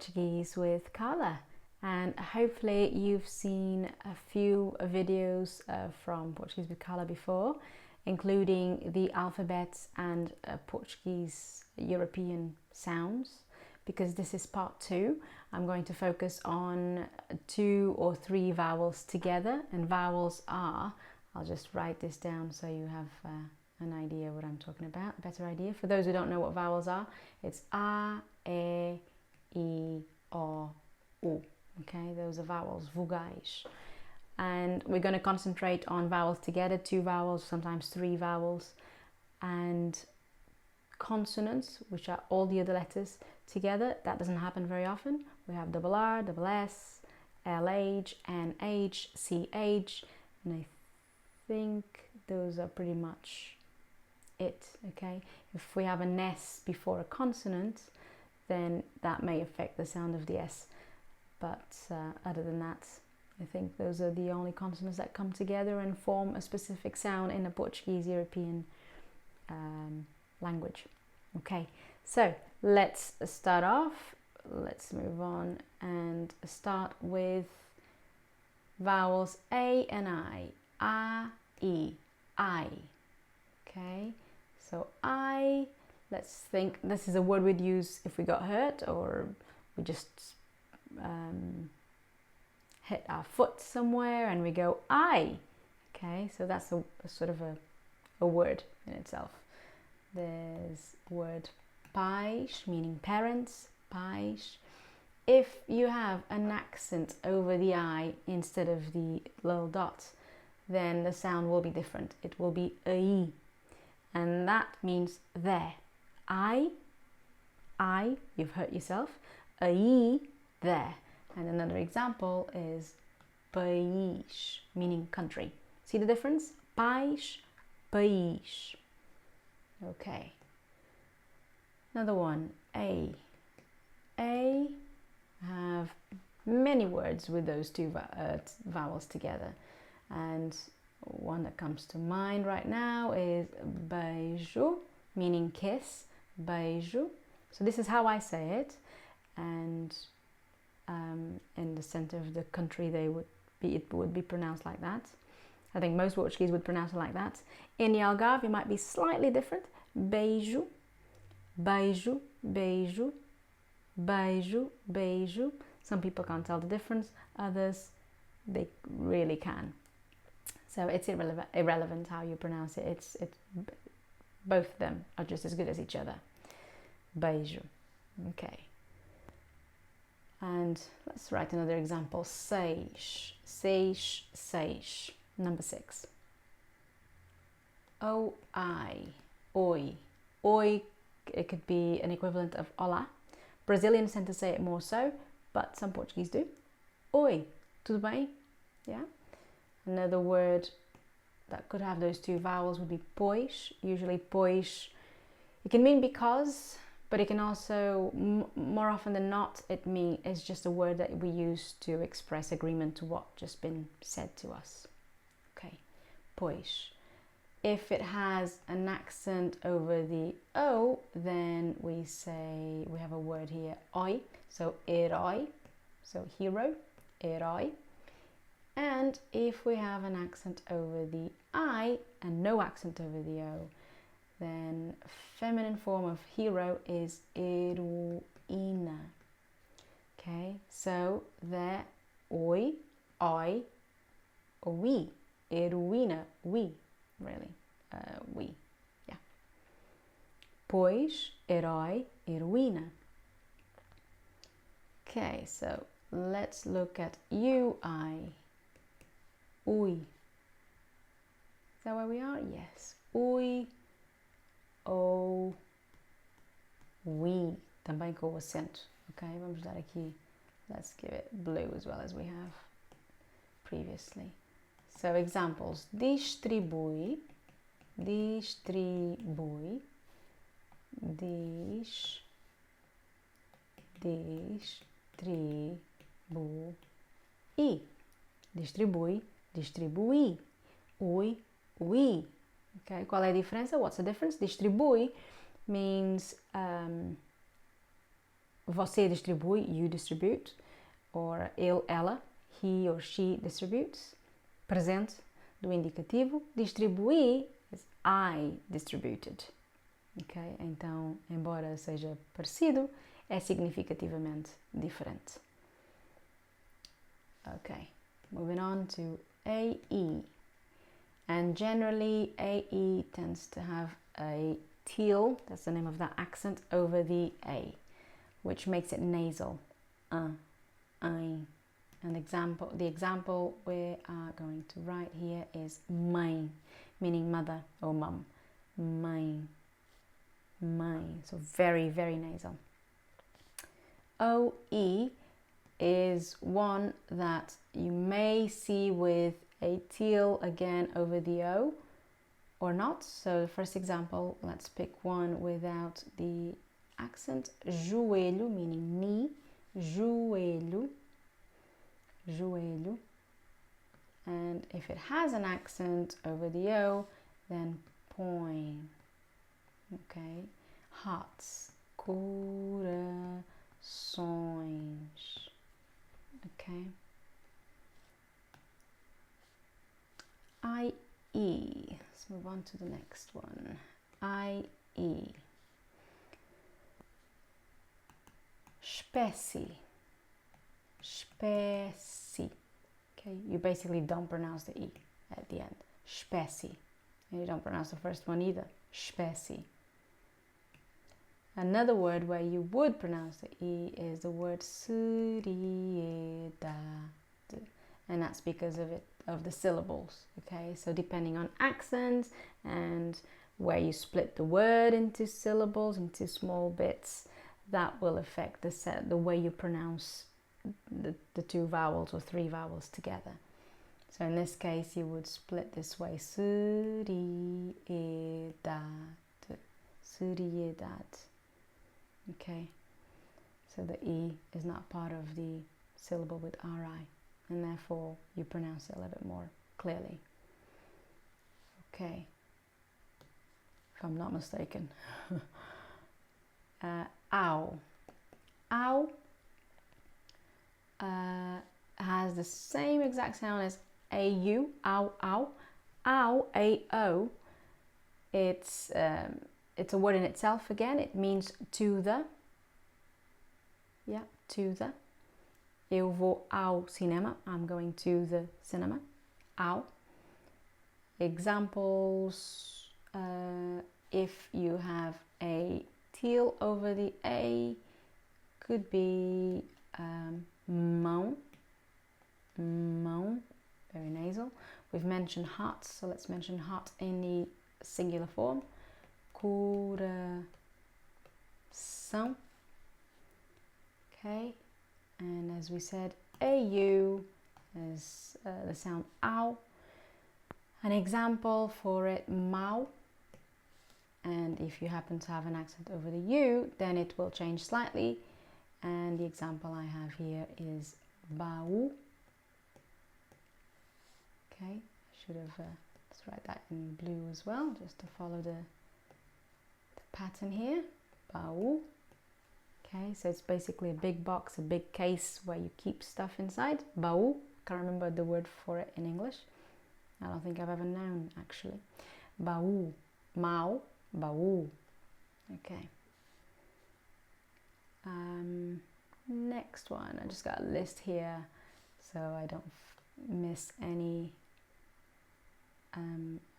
Portuguese with Carla, and hopefully you've seen a few videos from Portuguese with Carla before, including the alphabets and Portuguese European sounds. Because this is part 2, I'm going to focus on 2 or 3 vowels together, and vowels are, I'll just write this down so you have an idea what I'm talking about, a better idea. For those who don't know what vowels are, it's A, E, I, O, U. Okay, those are vowels, vogais. And we're going to concentrate on vowels together, 2 vowels, sometimes 3 vowels, and consonants, which are all the other letters together. That doesn't happen very often. We have double R, double S, LH, NH, CH, and I think those are pretty much it. Okay, if we have an S before a consonant, then that may affect the sound of the S, but other than that, I think those are the only consonants that come together and form a specific sound in the Portuguese European language. Okay, so let's start off. Let's move on and start with vowels A and I. A, I. Okay, so I, let's think, this is a word we'd use if we got hurt or we just hit our foot somewhere and we go I. Okay, so that's a sort of a word in itself. There's word Poish, meaning parents, Poish. If you have an accent over the I instead of the little dot, then the sound will be different. It will be I, and that means there. I, you've hurt yourself. I, there. And another example is país, meaning country. See the difference? País, país. Okay. Another one, A. A have many words with those 2 vowels together. And one that comes to mind right now is beijo, meaning kiss, beijo. So this is how I say it. And in the center of the country, it would be pronounced like that. I think most Portuguese would pronounce it like that. In the Algarve, it might be slightly different. Beijo, beijo, beijo, beijo, beijo. Some people can't tell the difference. Others, they really can. So it's irrelevant how you pronounce it. It's both of them are just as good as each other. Beijo. Okay. And let's write another example. Seis, seis, seis. Number 6. O, I, oi. Oi, it could be an equivalent of olá. Brazilians tend to say it more so, but some Portuguese do. Oi, tudo bem? Yeah. Another word that could have those 2 vowels would be poish. Usually poish, it can mean because, but it can also, more often than not, it's just a word that we use to express agreement to what just been said to us. Okay, poish. If it has an accent over the O, then we say, we have a word here, oi, so herói, so hero, herói. And if we have an accent over the I and no accent over the O, then feminine form of hero is heroína. Okay, so there, oi, I, we, heroína, we, really, we, yeah. Pois, herói, heroína. Okay, so let's look at UI. Ui. Is that where we are? Yes. Ui, ou, we. Também com o acento. Ok, vamos dar aqui. Let's give it blue as well as we have previously. So examples. Distribui. Distribui. Distribui. Distribui. Distribui. Ui, we. Okay, qual é a diferença? What's the difference? Distribui means você distribui, you distribute, or ele, ela, he or she distributes. Presente do indicativo. Distribuir is I distributed. Okay? Então, embora seja parecido, é significativamente diferente. Okay, moving on to AE. And generally, AE tends to have a teal, that's the name of that accent, over the A, which makes it nasal. I. And the example we are going to write here is mãe, meaning mother or mum. Mãe. Mãe. So very, very nasal. OE is one that you may see with a teal again over the O or not. So the first example, let's pick one without the accent. Joelho, meaning knee. Joelho. Joelho. And if it has an accent over the O, then põe. Okay. Hearts. Corações. Okay. IE. Let's move on to the next one. IE. Espécie. Espécie. Okay, you basically don't pronounce the E at the end. Espécie. And you don't pronounce the first one either. Espécie. Another word where you would pronounce the E is the word seriedade. And that's because of the syllables. Okay, so depending on accents and where you split the word into syllables, into small bits, that will affect the way you pronounce the two vowels or three vowels together. So in this case, you would split this way. Seriedade. Seriedade. Okay. So the E is not part of the syllable with RI, and therefore you pronounce it a little bit more clearly. Okay. If I'm not mistaken. Ow. Ow has the same exact sound as AU, ow, ow. Ow, A-O, it's a word in itself again. It means to the. Yeah, to the. Eu vou ao cinema. I'm going to the cinema. Ao. Examples, if you have a teal over the A, could be mão. Mão, very nasal. We've mentioned heart, so let's mention heart in the singular form. Coração. Okay, and as we said, AU is the sound ow. An example for it, mau. And if you happen to have an accent over the U, then it will change slightly. And the example I have here is baú. Okay, I should have, let's write that in blue as well, just to follow the pattern here. Baú. Okay, so it's basically a big box, a big case where you keep stuff inside. Baú. Can't remember the word for it in English. I don't think I've ever known, actually. Baú. Mau. Baú. Okay. Next one. I just got a list here so I don't miss any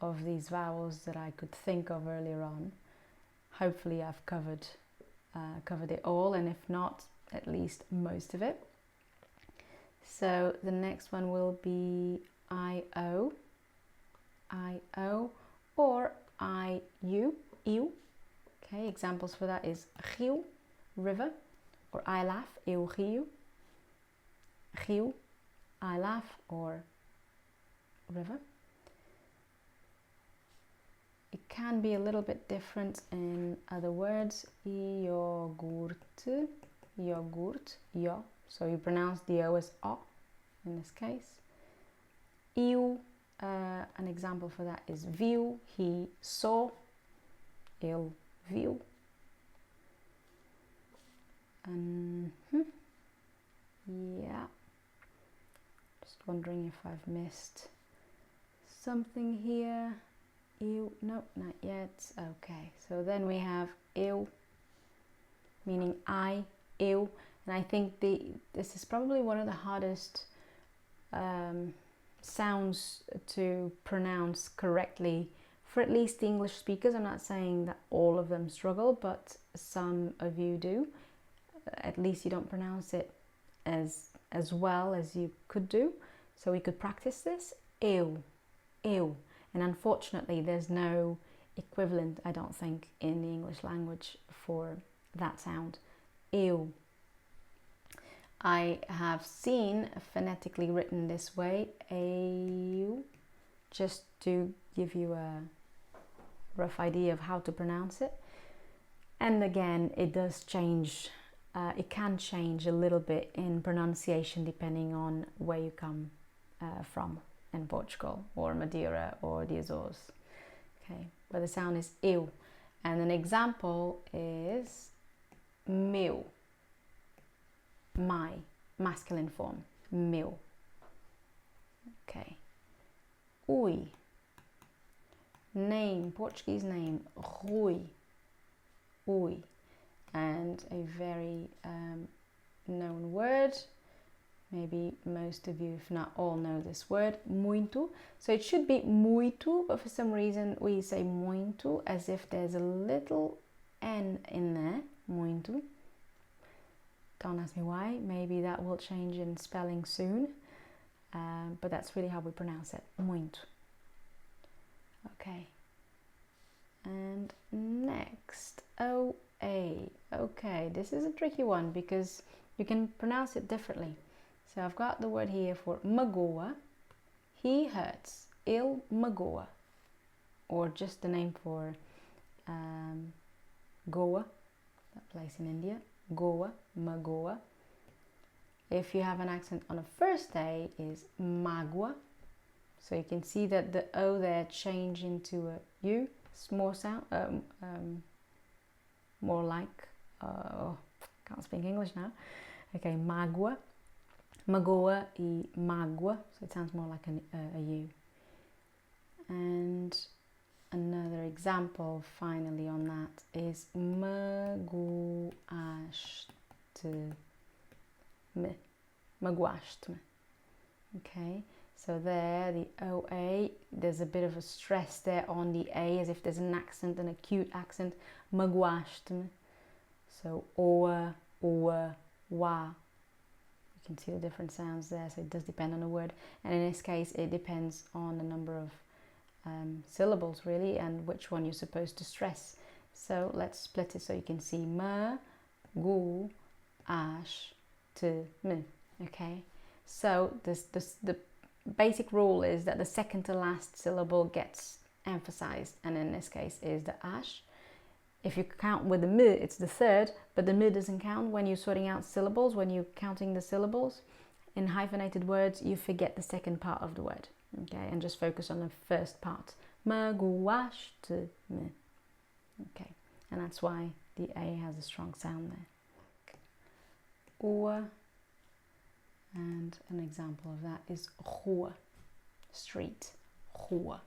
of these vowels that I could think of earlier on. Hopefully I've covered it all, and if not, at least most of it. So the next one will be I-O, I-O, or I-U, eu. Okay, examples for that is rio, river, or I laugh, eu rio, rio, I laugh, or river. It can be a little bit different in other words. Yogurt, yogurt, yo. So you pronounce the O as O in this case. Eu, an example for that is viu, he saw, ele viu. Yeah. Just wondering if I've missed something here. Eu, no, not yet. Okay, so then we have eu, meaning I, eu, and I think this is probably one of the hardest sounds to pronounce correctly for at least the English speakers. I'm not saying that all of them struggle, but some of you do. At least you don't pronounce it as well as you could do. So we could practice this. Eu, eu. And unfortunately, there's no equivalent, I don't think, in the English language for that sound. Eu. I have seen phonetically written this way, eu, just to give you a rough idea of how to pronounce it. And again, it does change, it can change a little bit in pronunciation depending on where you come from in Portugal or Madeira or the Azores. Okay, but the sound is eu. And an example is meu. My, masculine form, meu. Okay. Ui. Name, Portuguese name, Rui. Ui. And a very known word. Maybe most of you, if not all, know this word, muito. So it should be muito, but for some reason we say muito as if there's a little N in there, muito. Don't ask me why, maybe that will change in spelling soon, but that's really how we pronounce it, muito. Okay, and next, O-A. Okay, this is a tricky one because you can pronounce it differently. So I've got the word here for magoa, he hurts, ele magoa, or just the name for Goa, that place in India. Goa, magoa. If you have an accent on a first A is magua. So you can see that the O there change into a U, more sound, more like, can't speak English now. Okay, magua, magoa e magua. So it sounds more like a U. And another example finally on that is magoaste-me. Magoaste-me. Okay, so there the OA, there's a bit of a stress there on the A as if there's an accent, an acute accent. Magoaste-me. So oa, oa, wa. You can see the different sounds there, so it does depend on the word. And in this case, it depends on the number of syllables really and which one you're supposed to stress. So let's split it so you can see ma, gu, ash, to me. Okay, so the basic rule is that the second to last syllable gets emphasized, and in this case is the ash. If you count with the m, it's the third, but the m doesn't count when you're sorting out syllables. When you're counting the syllables in hyphenated words, you forget the second part of the word. Okay, and just focus on the first part. Magoaste-me. Okay, and that's why the A has a strong sound there. Okay. Rua, and an example of that is rua, street, rua.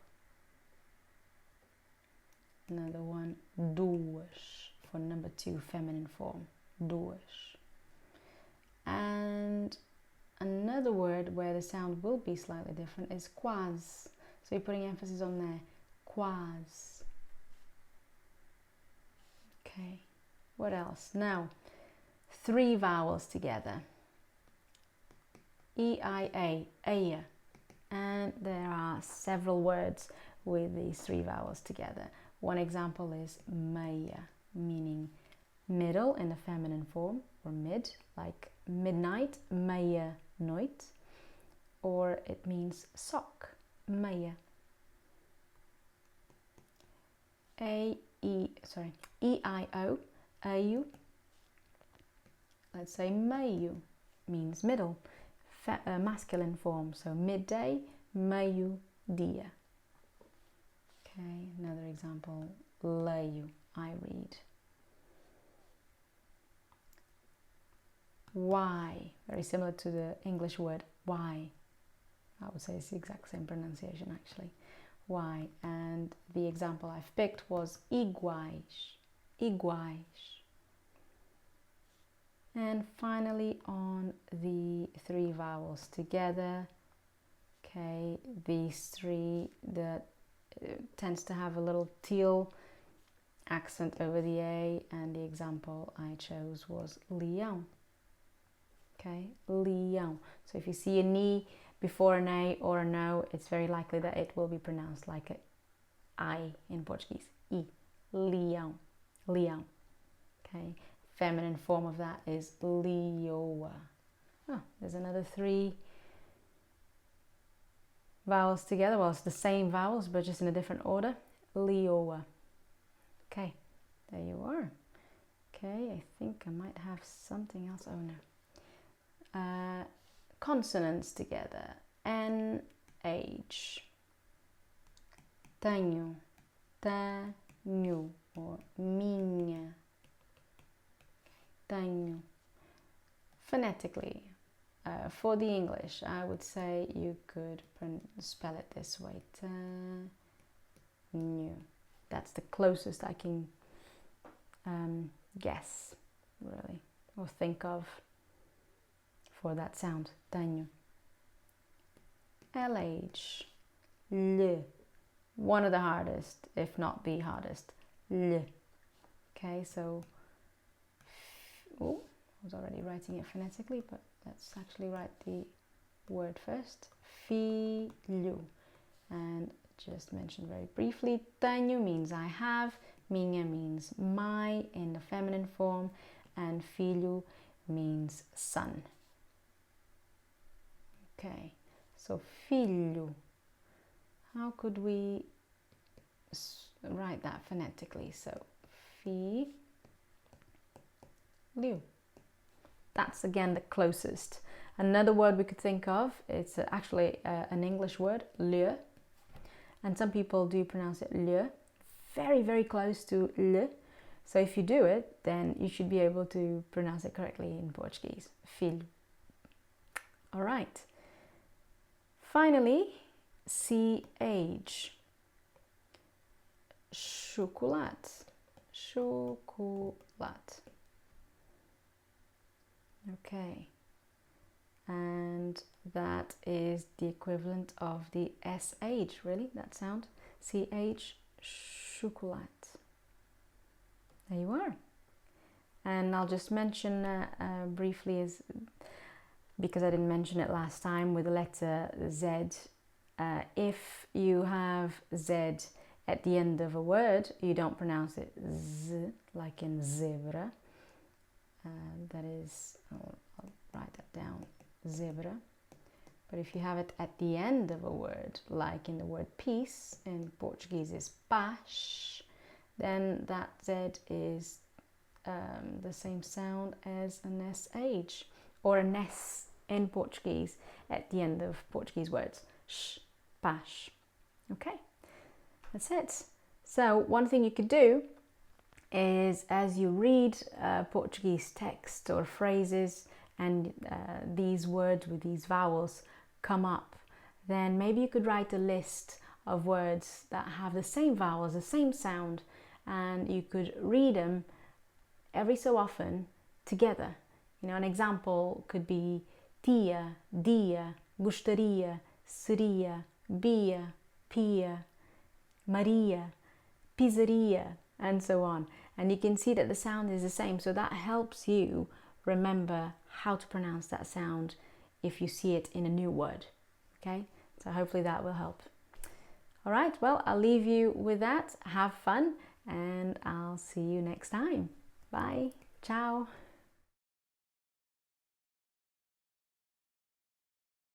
Another one, duas, for number 2, feminine form, duas. And another word where the sound will be slightly different is quase. So you're putting emphasis on there, quase. Okay, what else? Now, 3 vowels together. E-I-A, aya. And there are several words with these 3 vowels together. One example is meia, meaning middle in the feminine form, or mid, like midnight, meia noite, or it means sock, meia. E-I-O, au. Let's say meio means middle, masculine form, so midday, meio-dia. Okay, another example, leio, I read. why. Very similar to the English word why. I would say it's the exact same pronunciation actually. Why. And the example I've picked was iguais. Iguais. And finally on the three vowels together. Okay, these three that tends to have a little teal accent over the A, and the example I chose was leão. Okay, leão. So if you see an E before an A or an O, it's very likely that it will be pronounced like a I in Portuguese. E, leão, leão. Okay, feminine form of that is leoa. Oh, there's another three vowels together. Well, it's the same vowels, but just in a different order. Leoa. Okay, there you are. Okay, I think I might have something else. Oh no. Consonants together. N-H. Tenho. Tenho. Or minha. Tenho. Phonetically. For the English, I would say you could spell it this way. Tenho. That's the closest I can guess, really, or think of for that sound. Tenho. LH. L. One of the hardest, if not the hardest. L. Okay, so, oh, I was already writing it phonetically, but let's actually write the word first. Filho. And just mentioned very briefly, tenho means I have, minha means my in the feminine form, and filho means son. Okay, so filho. How could we write that phonetically? So, filho. That's again the closest. Another word we could think of, it's actually an English word, le. And some people do pronounce it le. Very, very close to le. So if you do it, then you should be able to pronounce it correctly in Portuguese. Filho. All right. Finally, CH. Chocolate. Chocolate. Okay. And that is the equivalent of the SH, really, that sound. CH, chocolate. There you are. And I'll just mention briefly, because I didn't mention it last time, with the letter Z. If you have Z at the end of a word, you don't pronounce it Z, like in zebra. That is, I'll write that down. Zebra. But if you have it at the end of a word, like in the word peace, in Portuguese is paz, then that Z is the same sound as an SH, or an S in Portuguese at the end of Portuguese words. Sh, paz. Okay, that's it. So one thing you could do is, as you read Portuguese text or phrases, and these words with these vowels come up, then maybe you could write a list of words that have the same vowels, the same sound, and you could read them every so often together. You know, an example could be tia, dia, gostaria, seria, bia, pia, Maria, pizzeria, and so on. And you can see that the sound is the same, so that helps you remember how to pronounce that sound if you see it in a new word. Okay, so hopefully that will help. All right, well, I'll leave you with that. Have fun, and I'll see you next time. Bye. Ciao.